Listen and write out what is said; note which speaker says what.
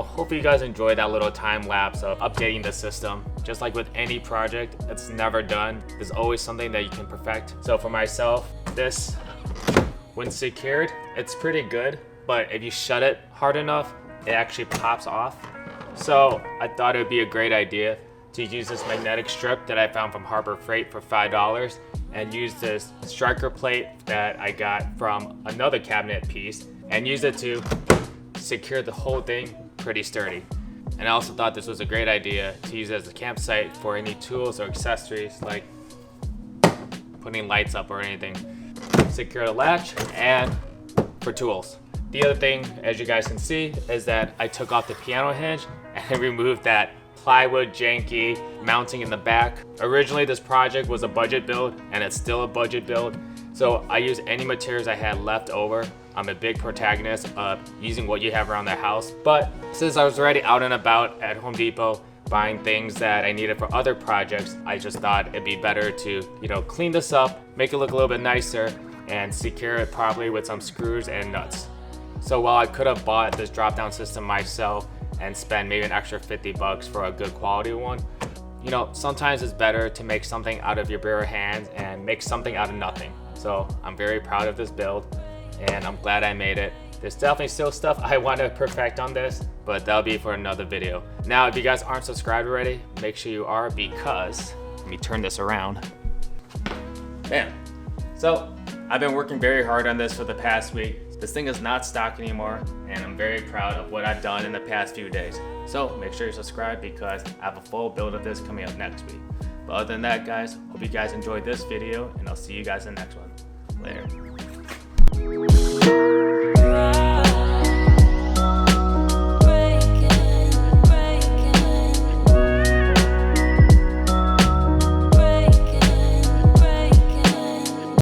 Speaker 1: So hopefully you guys enjoyed that little time lapse of updating the system. Just like with any project, it's never done. There's always something that you can perfect. So for myself, this, when secured, it's pretty good, but if you shut it hard enough, it actually pops off. So I thought it would be a great idea to use this magnetic strip that I found from Harbor Freight for $5 and use this striker plate that I got from another cabinet piece and use it to secure the whole thing pretty sturdy. And I also thought this was a great idea to use as a campsite for any tools or accessories like putting lights up or anything. Secure the latch and for tools. The other thing, as you guys can see, is that I took off the piano hinge and I removed that plywood janky mounting in the back. Originally this project was a budget build and it's still a budget build. So I used any materials I had left over. I'm a big protagonist of using what you have around the house. But since I was already out and about at Home Depot buying things that I needed for other projects, I just thought it'd be better to, clean this up, make it look a little bit nicer, and secure it properly with some screws and nuts. So while I could have bought this drop-down system myself and spend maybe an extra $50 for a good quality one, sometimes it's better to make something out of your bare hands and make something out of nothing. So I'm very proud of this build and I'm glad I made it. There's definitely still stuff I want to perfect on this, but that'll be for another video. Now, if you guys aren't subscribed already, make sure you are, because let me turn this around. Bam. So I've been working very hard on this for the past week. This thing is not stock anymore, and I'm very proud of what I've done in the past few days. So make sure you subscribe because I have a full build of this coming up next week. But other than that, guys, hope you guys enjoyed this video, and I'll see you guys in the next one. Later.